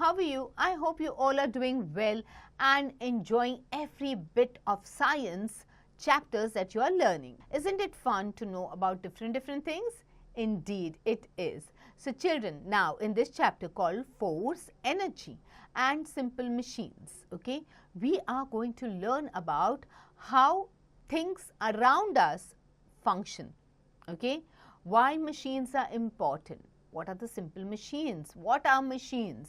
how are you? I hope you all are doing well and enjoying every bit of science chapters that you are learning. Isn't it fun to know about different things? Indeed, it is. So children, now in this chapter called Force, Energy and Simple Machines, okay, we are going to learn about how things around us function, okay, why machines are important. What are the simple machines? What are machines?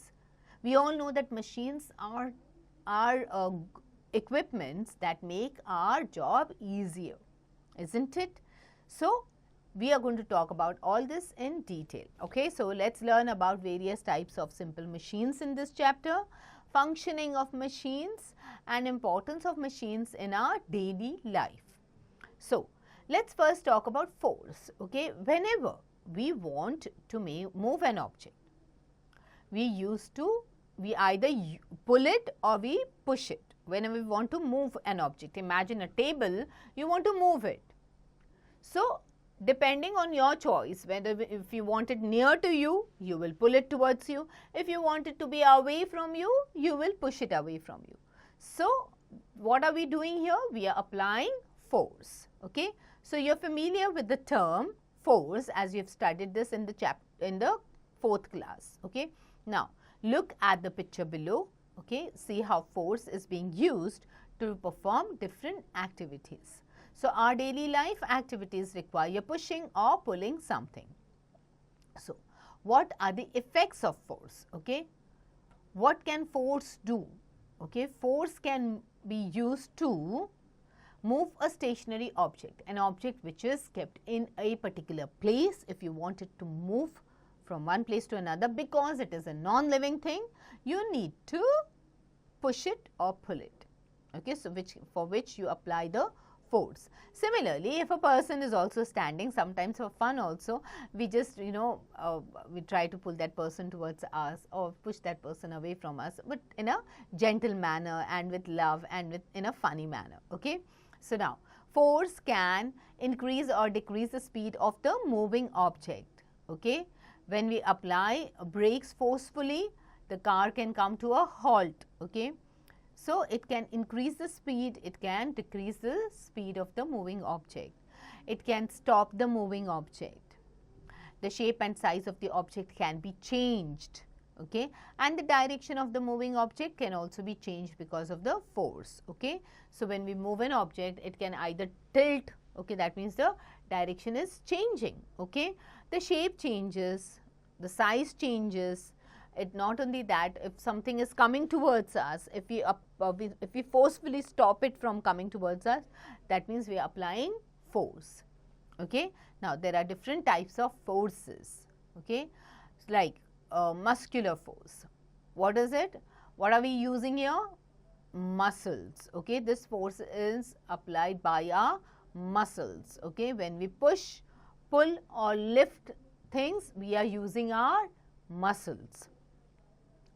We all know that machines are equipments that make our job easier, isn't it? So, we are going to talk about all this in detail. Okay, so let's learn about various types of simple machines in this chapter, functioning of machines and importance of machines in our daily life. So, let's first talk about force. Okay, whenever we want to move an object, we either pull it or we push it. Whenever we want to move an object, imagine a table, you want to move it. So, depending on your choice, if you want it near to you, you will pull it towards you. If you want it to be away from you, you will push it away from you. So, what are we doing here? We are applying force. Okay. So, you are familiar with the term force as you have studied this in the 4th class. Okay. Now, look at the picture below. Okay. See how force is being used to perform different activities. So, our daily life activities require pushing or pulling something. So, what are the effects of force? Okay. What can force do? Okay. Force can be used to move a stationary object, an object which is kept in a particular place. If you want it to move from one place to another, because it is a non-living thing, you need to push it or pull it. Okay. So, for which you apply the force. Similarly, if a person is also standing, sometimes for fun also, we just we try to pull that person towards us or push that person away from us, but in a gentle manner and with love and in a funny manner. Okay. So, now force can increase or decrease the speed of the moving object. Okay. When we apply brakes forcefully, the car can come to a halt. Okay. So, it can increase the speed, it can decrease the speed of the moving object. It can stop the moving object. The shape and size of the object can be changed. Okay. And the direction of the moving object can also be changed because of the force. Okay. So, when we move an object, it can either tilt, okay, that means the direction is changing. Okay. The shape changes, the size changes. It not only that, if something is coming towards us, if we forcefully stop it from coming towards us, that means we are applying force. Okay. Now, there are different types of forces. Okay. Like muscular force. What is it? What are we using here? Muscles. Okay. This force is applied by our muscles. Okay. When we push, pull or lift things, we are using our muscles.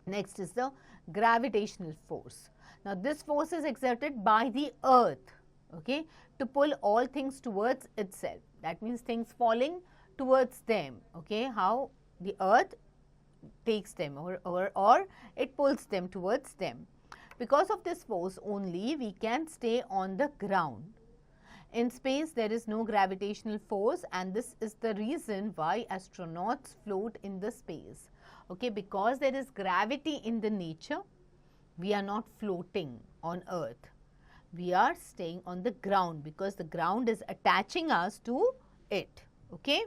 Next is the gravitational force. Now, this force is exerted by the earth, okay, to pull all things towards itself. That means things falling towards them, okay, how the earth takes them or it pulls them towards them. Because of this force only, we can stay on the ground. In space, there is no gravitational force, and this is the reason why astronauts float in the space. Okay, because there is gravity in the nature, we are not floating on earth. We are staying on the ground because the ground is attaching us to it. Okay,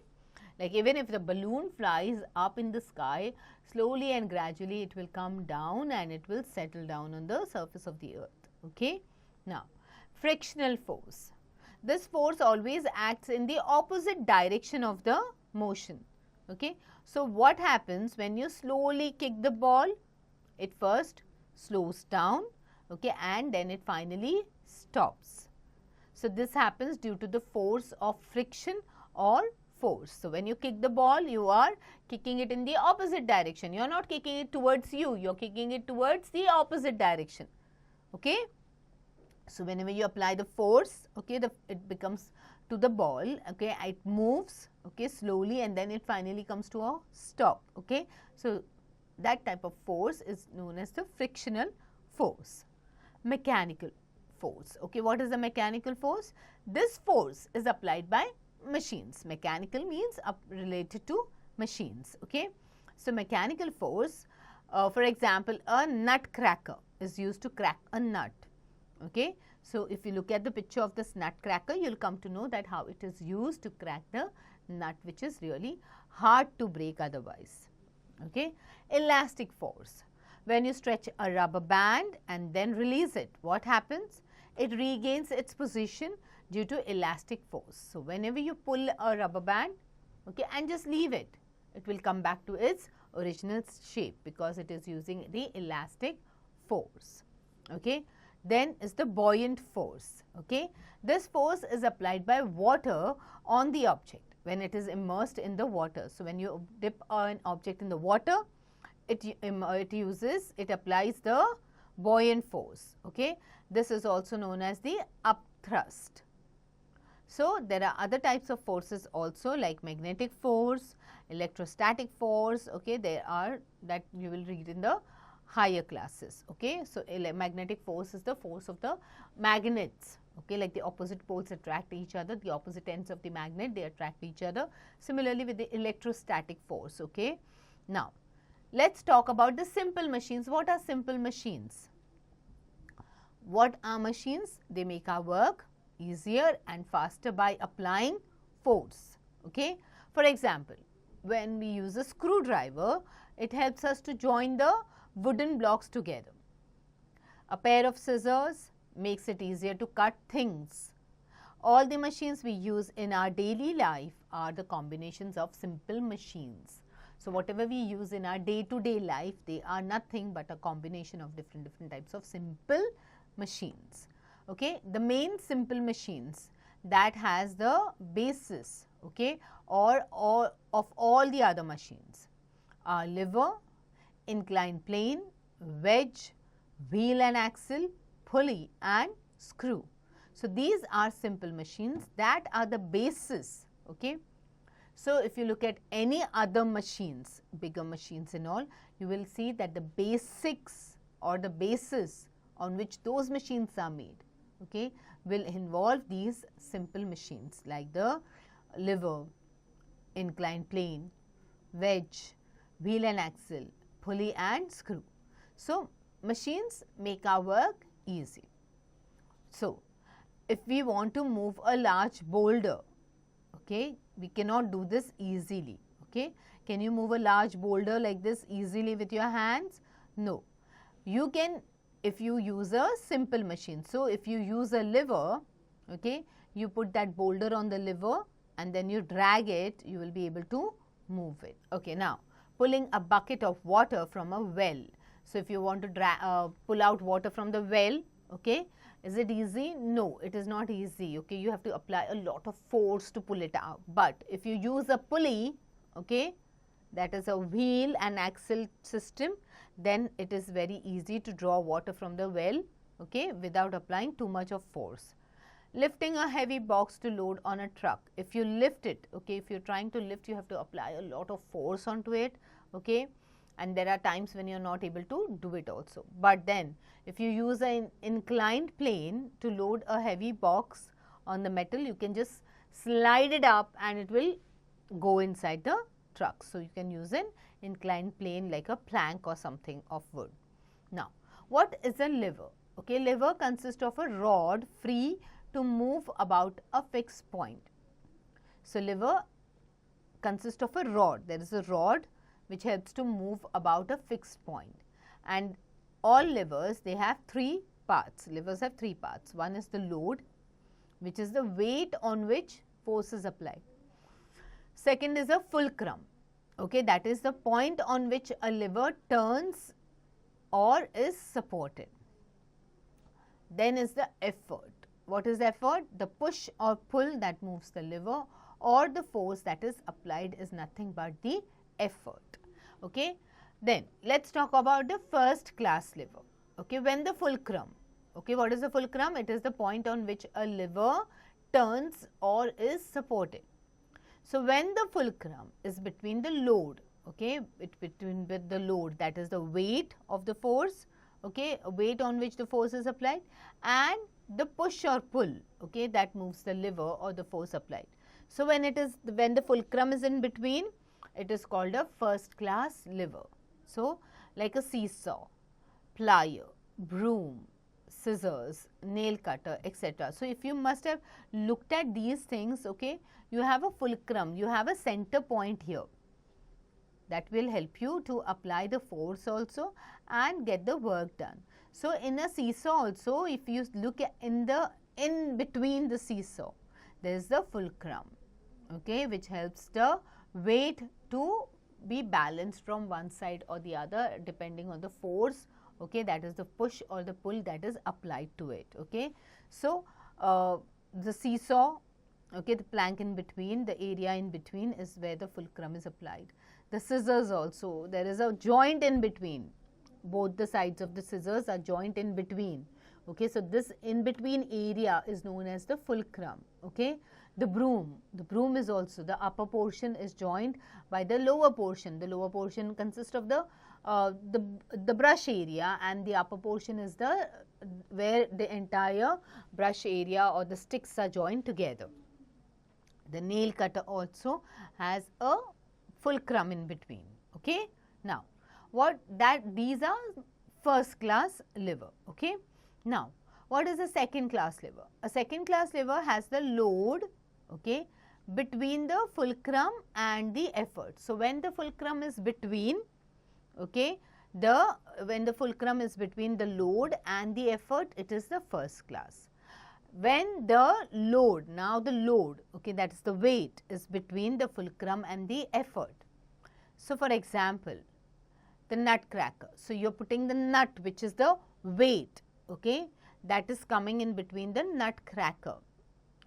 like even if the balloon flies up in the sky, slowly and gradually it will come down and it will settle down on the surface of the earth. Okay. Now, frictional force. This force always acts in the opposite direction of the motion. Okay. So, what happens when you slowly kick the ball? It first slows down, okay, and then it finally stops. So, this happens due to the force of friction or force. So, when you kick the ball, you are kicking it in the opposite direction. You are not kicking it towards you, you are kicking it towards the opposite direction. Okay. So, whenever you apply the force, okay, it becomes to the ball, okay, it moves, okay, slowly, and then it finally comes to a stop. Okay. So, that type of force is known as the frictional force. Mechanical force. Okay, what is the mechanical force? This force is applied by machines. Mechanical means related to machines. Okay, so mechanical force, for example, a nut cracker is used to crack a nut. Okay, so if you look at the picture of this nut cracker, you will come to know that how it is used to crack the nut, which is really hard to break otherwise. Okay, elastic force. When you stretch a rubber band and then release it, what happens? It regains its position due to elastic force. So whenever you pull a rubber band, okay, and just leave it, it will come back to its original shape because it is using the elastic force. Okay. Then is the buoyant force. Okay. This force is applied by water on the object when it is immersed in the water. So when you dip an object in the water, it applies the buoyant force. Okay. This is also known as the upthrust. So there are other types of forces also, like magnetic force, electrostatic force. Okay, there are that you will read in the higher classes. Okay, so magnetic force is the force of the magnets. Okay, like the opposite poles attract each other, the opposite ends of the magnet, they attract each other. Similarly with the electrostatic force. Okay, now let's talk about the simple machines. What are simple machines? What are machines? They make our work easier and faster by applying force. Okay, for example, when we use a screwdriver, it helps us to join the wooden blocks together. A pair of scissors makes it easier to cut things. All the machines we use in our daily life are the combinations of simple machines. So whatever we use in our day-to-day life, they are nothing but a combination of different types of simple machines. Okay, the main simple machines that has the basis, okay, or of all the other machines are lever, inclined plane, wedge, wheel and axle, pulley and screw. So these are simple machines that are the basis. Okay. So if you look at any other machines, bigger machines and all, you will see that the basics or the basis on which those machines are made, okay, will involve these simple machines like the lever, inclined plane, wedge, wheel and axle, pulley and screw. So machines make our work easy. So if we want to move a large boulder, okay, we cannot do this easily. Okay, can you move a large boulder like this easily with your hands? No. You can if you use a simple machine. So if you use a lever, okay, you put that boulder on the lever and then you drag it, you will be able to move it. Okay, now pulling a bucket of water from a well. So if you want to pull out water from the well, okay, is it easy? No, it is not easy. Okay, you have to apply a lot of force to pull it out. But if you use a pulley, okay, that is a wheel and axle system, then it is very easy to draw water from the well, okay, without applying too much of force. Lifting a heavy box to load on a truck. If you lift it, okay, if you are trying to lift, you have to apply a lot of force onto it, okay, and there are times when you are not able to do it also. But then if you use an inclined plane to load a heavy box on the metal, you can just slide it up and it will go inside the truck. So you can use an inclined plane like a plank or something of wood. Now, what is a lever? Okay, lever consists of a rod free to move about a fixed point. So lever consists of a rod. There is a rod which helps to move about a fixed point, and all levers, they have three parts. Levers have three parts. One is the load, which is the weight on which force is applied. Second is a fulcrum, okay, that is the point on which a lever turns or is supported. Then is the effort. What is the effort? The push or pull that moves the lever, or the force that is applied is nothing but the effort. Okay. Then let us talk about the first class lever. Okay, when the fulcrum, okay, what is the fulcrum? It is the point on which a lever turns or is supported. So when the fulcrum is between the load, okay, between with the load, that is the weight of the force, okay, weight on which the force is applied, and the push or pull, okay, that moves the lever or the force applied. So when the fulcrum is in between, it is called a first class lever. So like a seesaw, plier, broom, scissors, nail cutter, etc. So if you must have looked at these things, okay, you have a fulcrum, you have a center point here that will help you to apply the force also and get the work done. So in a seesaw also, if you look at in between the seesaw, there is the fulcrum, okay, which helps the weight to be balanced from one side or the other depending on the force, okay, that is the push or the pull that is applied to it, okay. So the seesaw, okay, the plank in between, the area in between is where the fulcrum is applied. The scissors also, there is a joint in between, both the sides of the scissors are joint in between, okay. So this in between area is known as the fulcrum, okay. The broom is also, the upper portion is joined by the lower portion. The lower portion consists of the brush area, and the upper portion is the where the entire brush area or the sticks are joined together. The nail cutter also has a fulcrum in between, okay. Now these are first class lever, okay. Now what is a second class lever? A second class lever has the load, okay, between the fulcrum and the effort. So when the fulcrum is between, okay, when the fulcrum is between the load and the effort, it is the first class. When the load, now the load, okay, that is the weight, is between the fulcrum and the effort. So for example, the nutcracker. So you are putting the nut, which is the weight, okay, that is coming in between the nutcracker,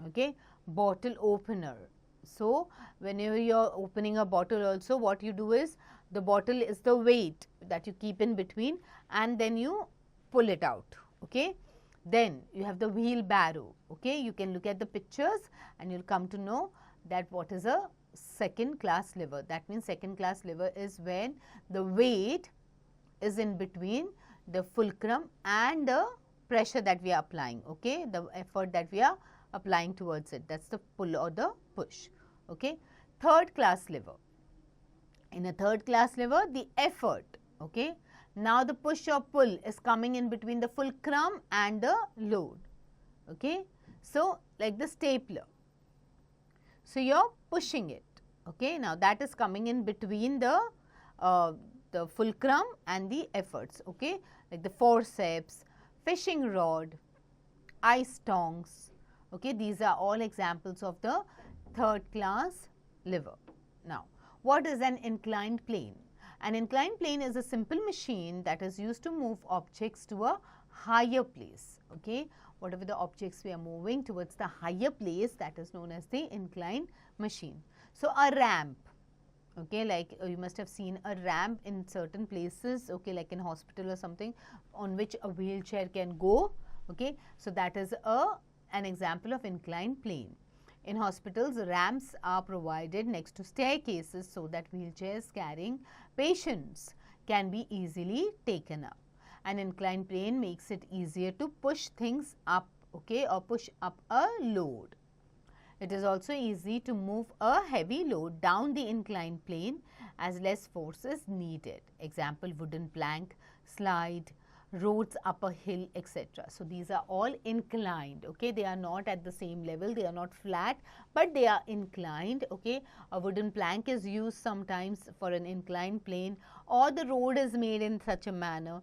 okay. Bottle opener. So whenever you are opening a bottle also, what you do is, the bottle is the weight that you keep in between and then you pull it out, okay. Then you have the wheelbarrow, okay. You can look at the pictures and you will come to know that what is a second class lever. That means second class lever is when the weight is in between the fulcrum and the pressure that we are applying, okay, the effort that we are applying towards it, that is the pull or the push, okay. Third class lever. In a third class lever, the effort, okay, now the push or pull is coming in between the fulcrum and the load, okay. So like the stapler, so you are pushing it, okay. Now that is coming in between the fulcrum and the efforts, okay, like the forceps, fishing rod, ice tongs, okay. These are all examples of the third class lever. Now what is an inclined plane? An inclined plane is a simple machine that is used to move objects to a higher place, okay. Whatever the objects we are moving towards the higher place, that is known as the inclined machine. So a ramp, okay, like you must have seen a ramp in certain places, okay, like in hospital or something, on which a wheelchair can go, okay. So that is an example of inclined plane. In hospitals, ramps are provided next to staircases so that wheelchairs carrying patients can be easily taken up. An inclined plane makes it easier to push things up, okay, or push up a load. It is also easy to move a heavy load down the inclined plane as less force is needed. Example, wooden plank, slide, roads up a hill, etc. So these are all inclined, okay. They are not at the same level, they are not flat, but they are inclined, okay. A wooden plank is used sometimes for an inclined plane, or the road is made in such a manner.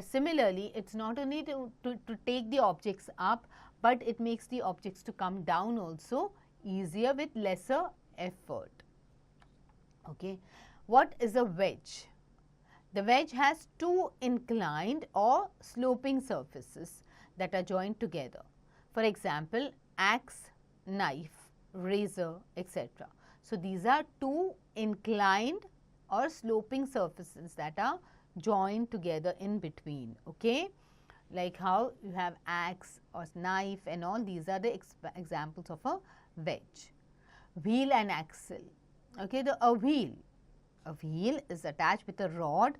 Similarly, it's not only to take the objects up, but it makes the objects to come down also easier with lesser effort, okay. What is a wedge? The wedge has two inclined or sloping surfaces that are joined together. For example, axe, knife, razor, etc. So these are two inclined or sloping surfaces that are joined together in between, okay. Like how you have axe or knife and all, these are the examples of a wedge. Wheel and axle, okay. A wheel A wheel is attached with a rod.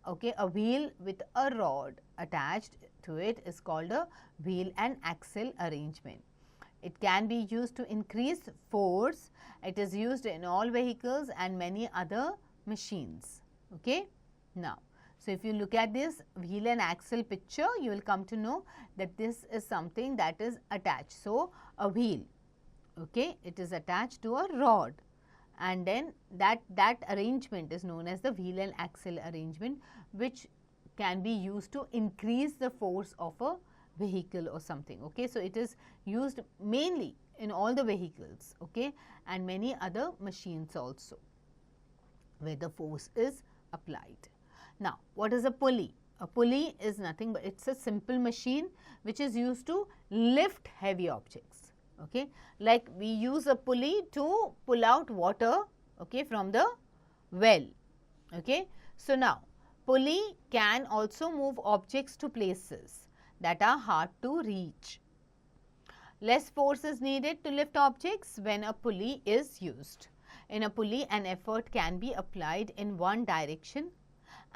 Okay, a wheel with a rod attached to it is called a wheel and axle arrangement. It can be used to increase force. It is used in all vehicles and many other machines. Okay. Now, so if you look at this wheel and axle picture, you will come to know that this is something that is attached. So, a wheel, okay, it is attached to a rod, and then that arrangement is known as the wheel and axle arrangement, which can be used to increase the force of a vehicle or something. Okay. So, it is used mainly in all the vehicles, okay, and many other machines also where the force is applied. Now, what is a pulley? A pulley is nothing but it is a simple machine which is used to lift heavy objects. Okay. Like we use a pulley to pull out water, okay, from the well. Okay. So, now pulley can also move objects to places that are hard to reach. Less force is needed to lift objects when a pulley is used. In a pulley, an effort can be applied in one direction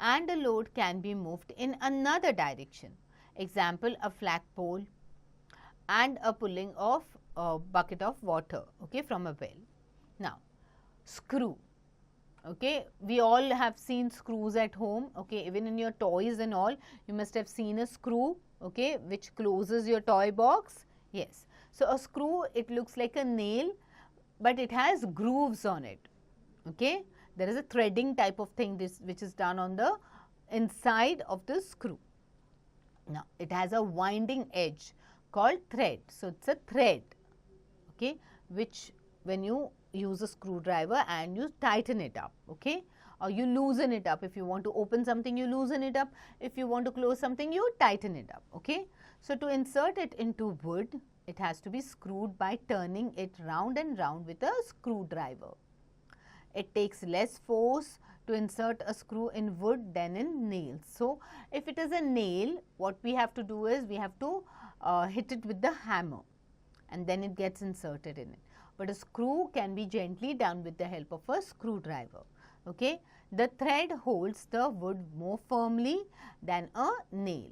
and a load can be moved in another direction. Example, a flagpole and a pulling of a bucket of water, okay, from a well. Now, screw. Okay, we all have seen screws at home. Okay, even in your toys and all, you must have seen a screw, okay, which closes your toy box. Yes. So, a screw, it looks like a nail, but it has grooves on it. Okay. There is a threading type of thing which is done on the inside of the screw. Now, it has a winding edge called thread. So, it is a thread, okay, which when you use a screwdriver and you tighten it up, okay, or you loosen it up. If you want to open something, you loosen it up. If you want to close something, you tighten it up, okay. So, to insert it into wood, it has to be screwed by turning it round and round with a screwdriver. It takes less force to insert a screw in wood than in nails. So, if it is a nail, what we have to do is we have to hit it with the hammer and then it gets inserted in it. But a screw can be gently done with the help of a screwdriver. Okay. The thread holds the wood more firmly than a nail.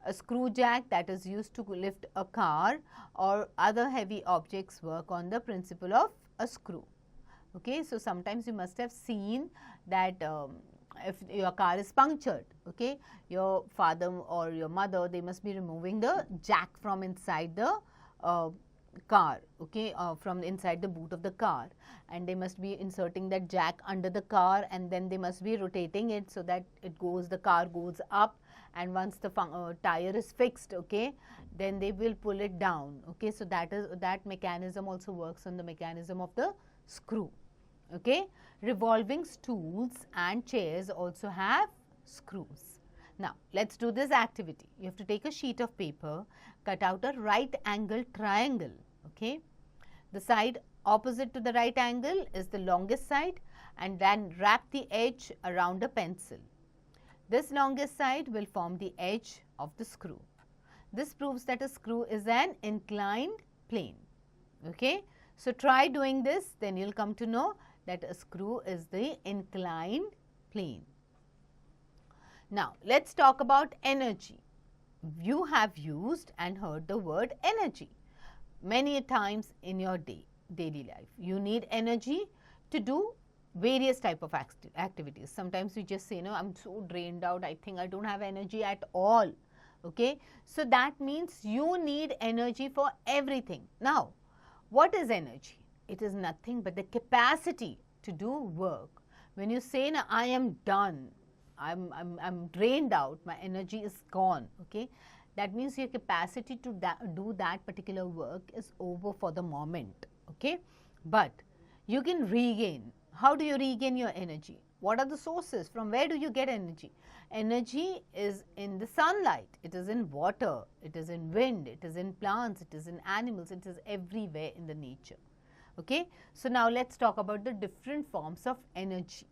A screw jack that is used to lift a car or other heavy objects work on the principle of a screw. Okay. So, sometimes you must have seen that if your car is punctured, okay, your father or your mother, they must be removing the jack from inside the car, okay, from inside the boot of the car, and they must be inserting that jack under the car, and then they must be rotating it so that it goes, the car goes up, and once the tire is fixed, okay, then they will pull it down. Okay. So, that mechanism also works on the mechanism of the screw. Okay. Revolving stools and chairs also have screws. Now, let us do this activity. You have to take a sheet of paper, cut out a right angle triangle. Okay. The side opposite to the right angle is the longest side, and then wrap the edge around a pencil. This longest side will form the edge of the screw. This proves that a screw is an inclined plane. Okay. So, try doing this, then you will come to know that a screw is the inclined plane. Now, let us talk about energy. You have used and heard the word energy many times in your daily life. You need energy to do various type of activities. Sometimes we just say, no, I am so drained out, I think I do not have energy at all. Okay. So, that means you need energy for everything. Now, what is energy? It is nothing but the capacity to do work. When you say, no, I am done, I'm drained out, my energy is gone, okay, that means your capacity to do that particular work is over for the moment, okay. But you can regain. How do you regain your energy? What are the sources? From where do you get energy? Energy is in the sunlight, it is in water, it is in wind, it is in plants, it is in animals, it is everywhere in the nature. Okay. So, now let us talk about the different forms of energy.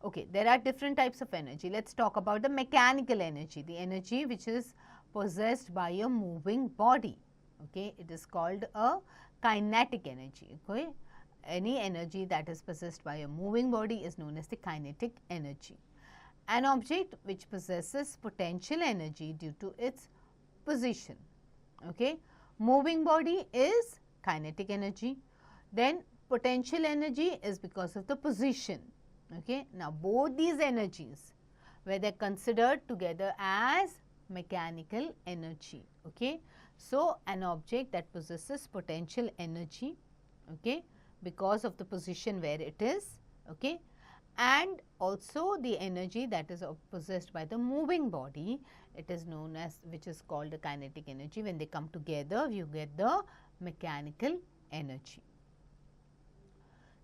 Okay, there are different types of energy. Let us talk about the mechanical energy, the energy which is possessed by a moving body. Okay, it is called a kinetic energy. Okay, any energy that is possessed by a moving body is known as the kinetic energy. An object which possesses potential energy due to its position. Okay. Moving body is kinetic energy, then potential energy is because of the position. Okay. Now, both these energies, where they are considered together as mechanical energy. Okay. So, an object that possesses potential energy, okay, because of the position where it is, okay, and also the energy that is possessed by the moving body, it is known as, which is called the kinetic energy. When they come together, you get the mechanical energy.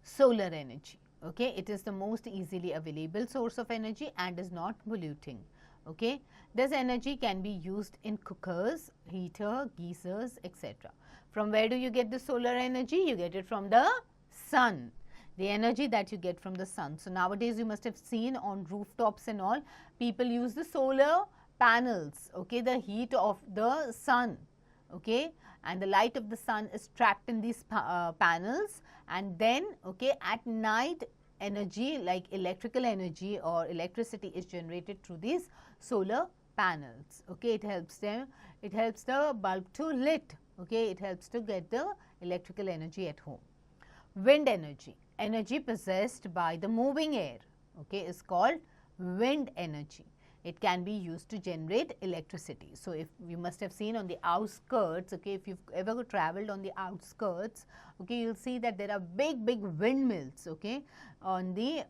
Solar energy, okay, it is the most easily available source of energy and is not polluting. Okay. This energy can be used in cookers, heater, geysers, etc. From where do you get the solar energy? You get it from the sun, the energy that you get from the sun. So, nowadays you must have seen on rooftops and all, people use the solar panels, okay, the heat of the sun, okay, and the light of the sun is trapped in these panels, and then, okay, at night energy like electrical energy or electricity is generated through these solar panels. Okay, it helps them, it helps the bulb to lit. Okay, it helps to get the electrical energy at home. Wind energy, energy possessed by the moving air, okay, is called wind energy. It can be used to generate electricity. So, if you must have seen on the outskirts, okay, if you've ever traveled on the outskirts, okay, you'll see that there are big windmills, okay, on the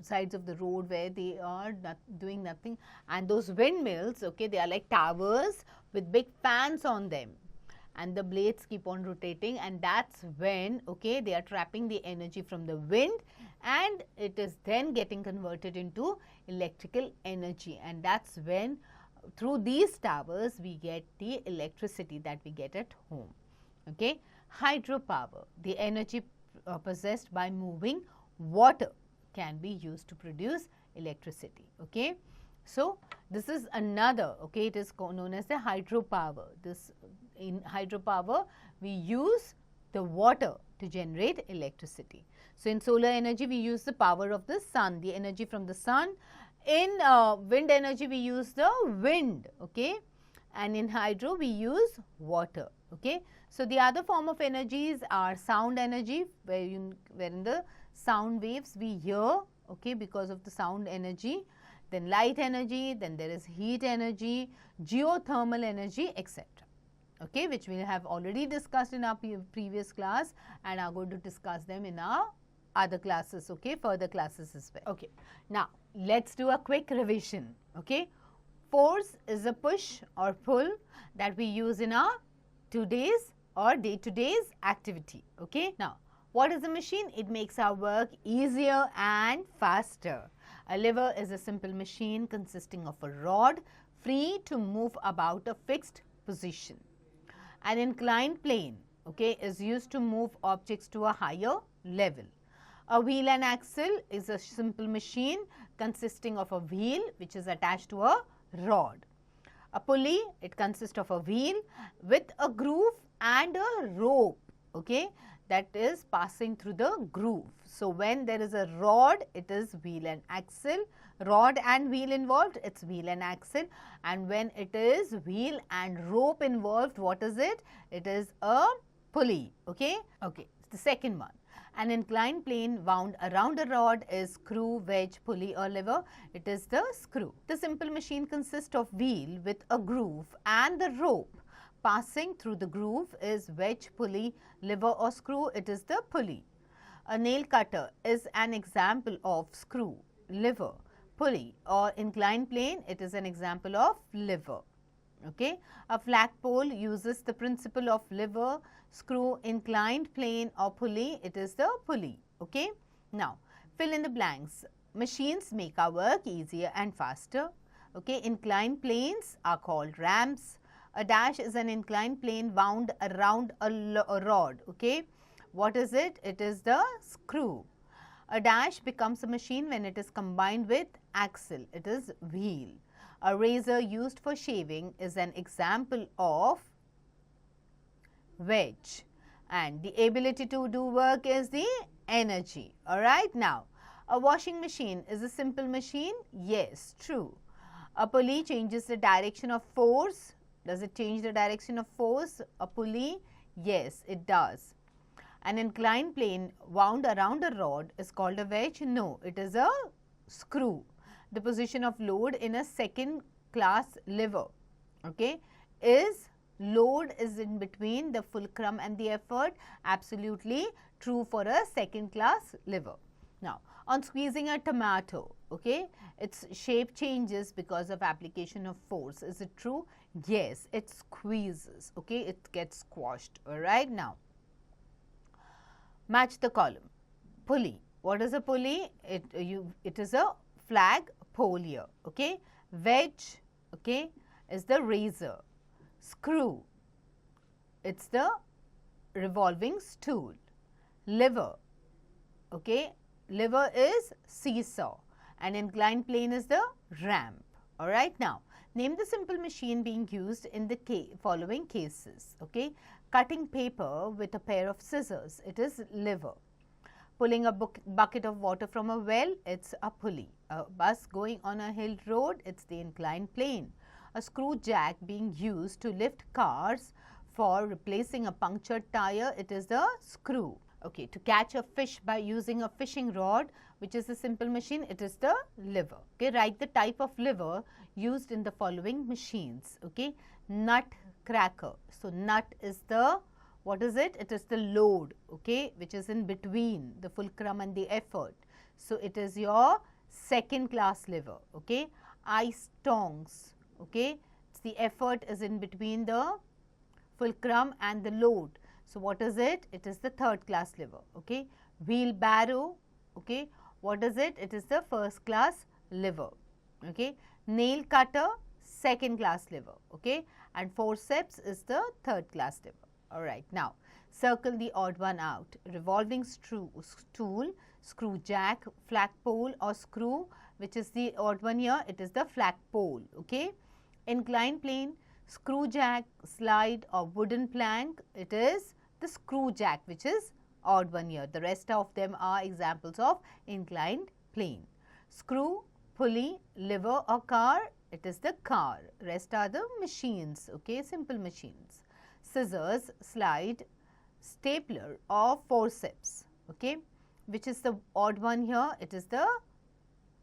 sides of the road where they are doing nothing, and those windmills, okay, they are like towers with big fans on them, and the blades keep on rotating, and that's when, okay, they are trapping the energy from the wind, and it is then getting converted into electrical energy, and that's when through these towers we get the electricity that we get at home. Okay. Hydropower, the energy possessed by moving water, can be used to produce electricity. Okay. So, this is another, okay, it is known as the hydropower. This, in hydropower we use the water to generate electricity. So, in solar energy we use the power of the sun, the energy from the sun. In wind energy we use the wind, okay, and in hydro we use water. Okay. So, the other form of energies are sound energy, wherein the sound waves we hear, okay, because of the sound energy, then light energy, then there is heat energy, geothermal energy, etc. Okay, which we have already discussed in our previous class and are going to discuss them in our other classes, okay, further classes as well. Okay. Now, let's do a quick revision. Okay. Force is a push or pull that we use in our today's or day-to-day's activity. Okay. Now, what is a machine? It makes our work easier and faster. A lever is a simple machine consisting of a rod free to move about a fixed position. An inclined plane, okay, is used to move objects to a higher level. A wheel and axle is a simple machine consisting of a wheel which is attached to a rod. A pulley, it consists of a wheel with a groove and a rope, okay, that is passing through the groove. So, when there is a rod, it is wheel and axle, rod and wheel involved, it is wheel and axle, and when it is wheel and rope involved, what is it? It is a pulley. Okay. Okay. The second one, an inclined plane wound around a rod is screw, wedge, pulley or lever. It is the screw. The simple machine consists of wheel with a groove and the rope. Passing through the groove is wedge, pulley, lever or screw. It is the pulley. A nail cutter is an example of screw, lever, pulley or inclined plane. It is an example of lever. Okay. A flagpole uses the principle of lever, screw, inclined plane or pulley. It is the pulley. Okay. Now, fill in the blanks. Machines make our work easier and faster. Okay. Inclined planes are called ramps. A dash is an inclined plane wound around a rod. Okay. What is it? It is the screw. A dash becomes a machine when it is combined with axle. It is wheel. A razor used for shaving is an example of wedge. and the ability to do work is the energy. Alright, now a washing machine is a simple machine. Yes, true. A pulley changes the direction of force. Does it change the direction of force? A pulley? Yes, it does. An inclined plane wound around a rod is called a wedge? No, it is a screw. The position of load in a second class lever, okay, is load is in between the fulcrum and the effort. Absolutely true for a second class lever. Now, on squeezing a tomato, okay, its shape changes because of application of force. Is it true? Yes, it squeezes, okay, it gets squashed. All right, now match the column. Pulley. What is a pulley? It is a flag pole here, okay. Wedge, okay, is the razor. Screw, it's the revolving stool. Lever, okay, lever is seesaw. An inclined plane is the ramp. All right, now name the simple machine being used in the following cases. Okay, cutting paper with a pair of scissors, it is lever. Pulling a bucket of water from a well, it's a pulley. A bus going on a hill road, it's the inclined plane. A screw jack being used to lift cars for replacing a punctured tire, it is the screw. Okay, to catch a fish by using a fishing rod, which is a simple machine, it is the lever. Okay, write the type of lever used in the following machines. Okay, nut cracker. So, nut is the, what is it? It is the load, okay, which is in between the fulcrum and the effort. So, it is your second class lever. Okay, ice tongs. Okay, it's the effort is in between the fulcrum and the load. So, what is it? It is the third class lever. Okay, wheelbarrow. Okay, what is it? It is the first class lever. Okay, nail cutter, second class lever. Okay, and forceps is the third class lever. All right, now circle the odd one out. Revolving stool, screw jack, flagpole or screw, which is the odd one here, it is the flagpole. Okay, inclined plane, screw jack, slide or wooden plank, it is the screw jack, which is odd one here. The rest of them are examples of inclined plane. Screw, pulley, lever or car, it is the car. Rest are the machines, okay, simple machines. Scissors, slide, stapler or forceps, okay, which is the odd one here, it is the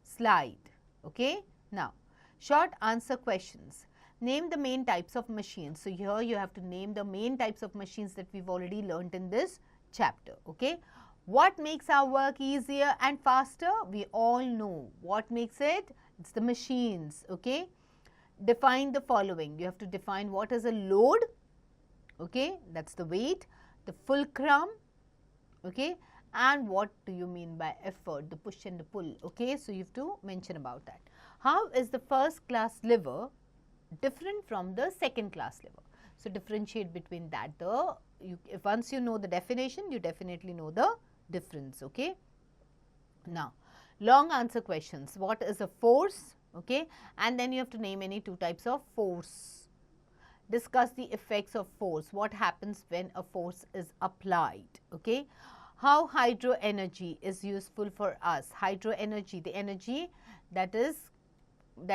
slide, okay. Now, short answer questions. Name the main types of machines. So, here you have to name the main types of machines that we've already learnt in this chapter, okay. What makes our work easier and faster? We all know what makes it. It's the machines, okay. Define the following. You have to define what is a load, okay, that's the weight, the fulcrum, okay, and what do you mean by effort, the push and the pull, okay. So, you have to mention about that. How is the first class lever different from the second class lever? So, differentiate between that. If once you know the definition, you definitely know the difference, okay. Now, long answer questions. What is a force, okay, and then you have to name any two types of force. Discuss the effects of force. What happens when a force is applied, okay. How hydro energy is useful for us. Hydro energy, the energy that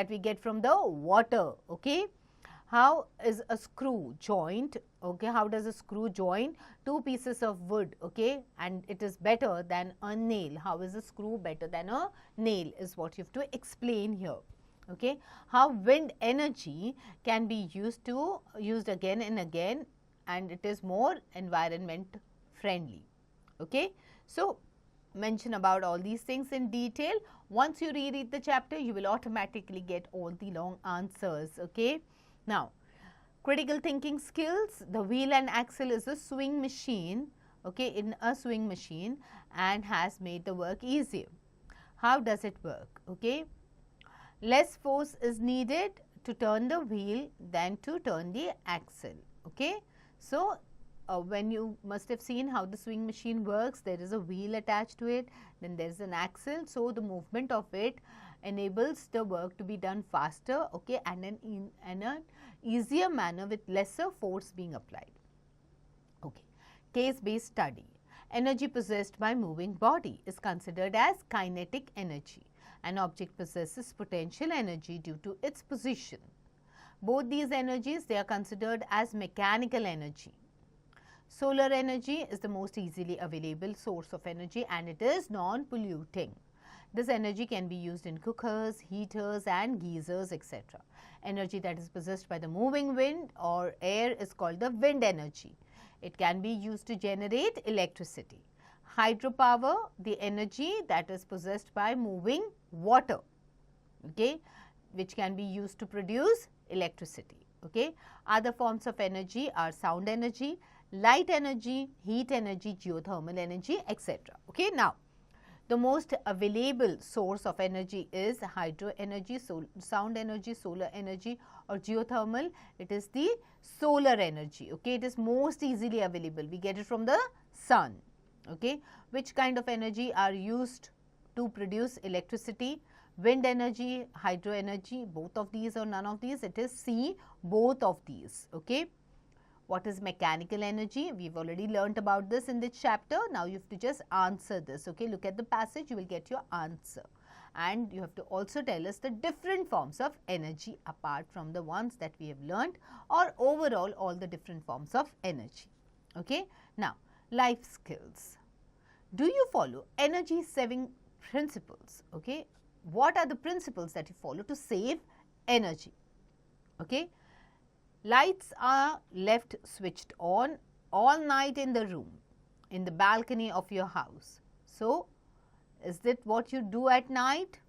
we get from the water, okay. How is a screw joint, okay, how does a screw join two pieces of wood, okay, and it is better than a nail. How is a screw better than a nail is what you have to explain here, okay. How wind energy can be used again and again, and it is more environment friendly, okay. So, mention about all these things in detail. Once you reread the chapter, you will automatically get all the long answers, okay. Now, critical thinking skills. The wheel and axle is a swing machine, okay, in a swing machine, and has made the work easier. How does it work, okay. Less force is needed to turn the wheel than to turn the axle, okay. So, when you must have seen how the swing machine works, there is a wheel attached to it, then there is an axle. So, the movement of it enables the work to be done faster, okay, and in an easier manner with lesser force being applied. Okay. Case-based study. Energy possessed by moving body is considered as kinetic energy. An object possesses potential energy due to its position. Both these energies, they are considered as mechanical energy. Solar energy is the most easily available source of energy and it is non-polluting. This energy can be used in cookers, heaters and geysers, etc. Energy that is possessed by the moving wind or air is called the wind energy. It can be used to generate electricity. Hydropower, the energy that is possessed by moving water, okay, which can be used to produce electricity. Okay. Other forms of energy are sound energy, light energy, heat energy, geothermal energy, etc. Okay. Now, the most available source of energy is hydro energy, sound energy, solar energy or geothermal. It is the solar energy. Okay. It is most easily available. We get it from the sun. Okay. Which kind of energy are used to produce electricity? Wind energy, hydro energy, both of these or none of these? It is C, both of these. Okay. What is mechanical energy? We've already learnt about this in this chapter. Now you have to just answer this. Okay. Look at the passage, you will get your answer. And you have to also tell us the different forms of energy apart from the ones that we have learnt, or overall all the different forms of energy. Okay. Now, life skills. Do you follow energy saving principles? Okay. What are the principles that you follow to save energy? Okay. Lights are left switched on all night in the room, in the balcony of your house. So, is that what you do at night?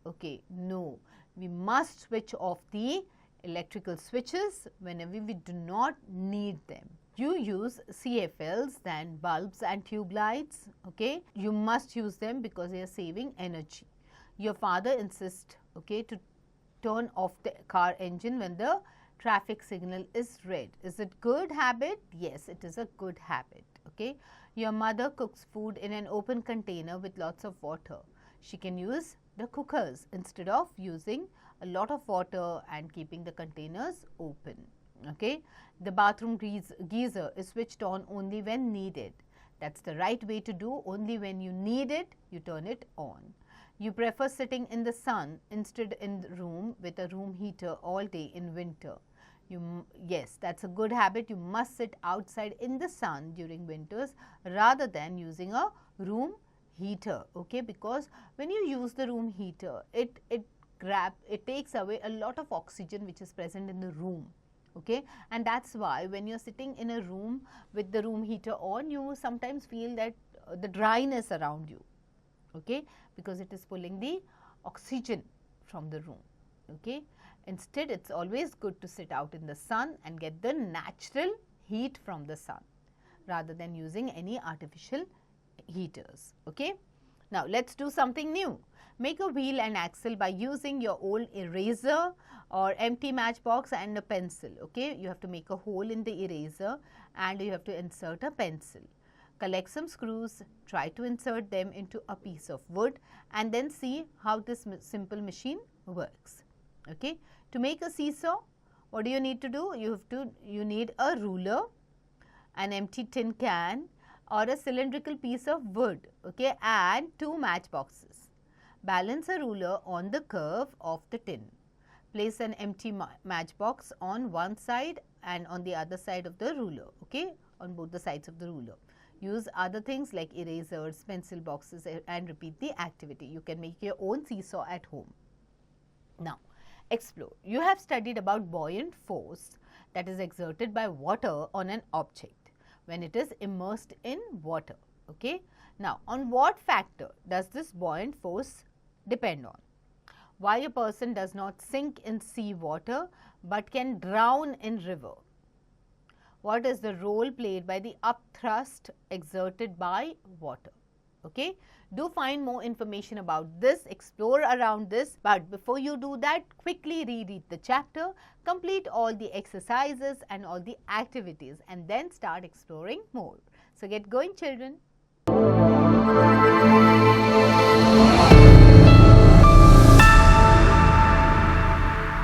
Okay, no. We must switch off the electrical switches whenever we do not need them. You use CFLs, then bulbs and tube lights. Okay, you must use them because they are saving energy. Your father insists, okay, to turn off the car engine when the traffic signal is red. Is it good habit? Yes, it is a good habit. Okay. Your mother cooks food in an open container with lots of water. She can use the cookers instead of using a lot of water and keeping the containers open. Okay. The bathroom geyser is switched on only when needed. That's the right way to do. Only when you need it, you turn it on. You prefer sitting in the sun instead in the room with a room heater all day in winter. Yes, that's a good habit. You must sit outside in the sun during winters rather than using a room heater. Okay, because when you use the room heater, it takes away a lot of oxygen which is present in the room. Okay, and that's why when you're sitting in a room with the room heater on, you sometimes feel that the dryness around you. Okay, because it is pulling the oxygen from the room. Okay, instead it's always good to sit out in the sun and get the natural heat from the sun rather than using any artificial heaters. Okay, now let's do something new. Make a wheel and axle by using your old eraser or empty matchbox and a pencil. Okay, you have to make a hole in the eraser and you have to insert a pencil. Collect some screws, try to insert them into a piece of wood and then see how this simple machine works. Okay. To make a seesaw, what do you need to do? You need a ruler, an empty tin can or a cylindrical piece of wood, okay, and 2 matchboxes. Balance a ruler on the curve of the tin. Place an empty matchbox on one side and on the other side of the ruler, okay, on both the sides of the ruler. Use other things like erasers, pencil boxes and repeat the activity. You can make your own seesaw at home. Now, explore. You have studied about buoyant force that is exerted by water on an object when it is immersed in water. Okay. Now, on what factor does this buoyant force depend on? Why a person does not sink in sea water but can drown in river? What is the role played by the upthrust exerted by water? Okay. Do find more information about this, explore around this, but before you do that, quickly reread the chapter, complete all the exercises and all the activities and then start exploring more. So, get going children.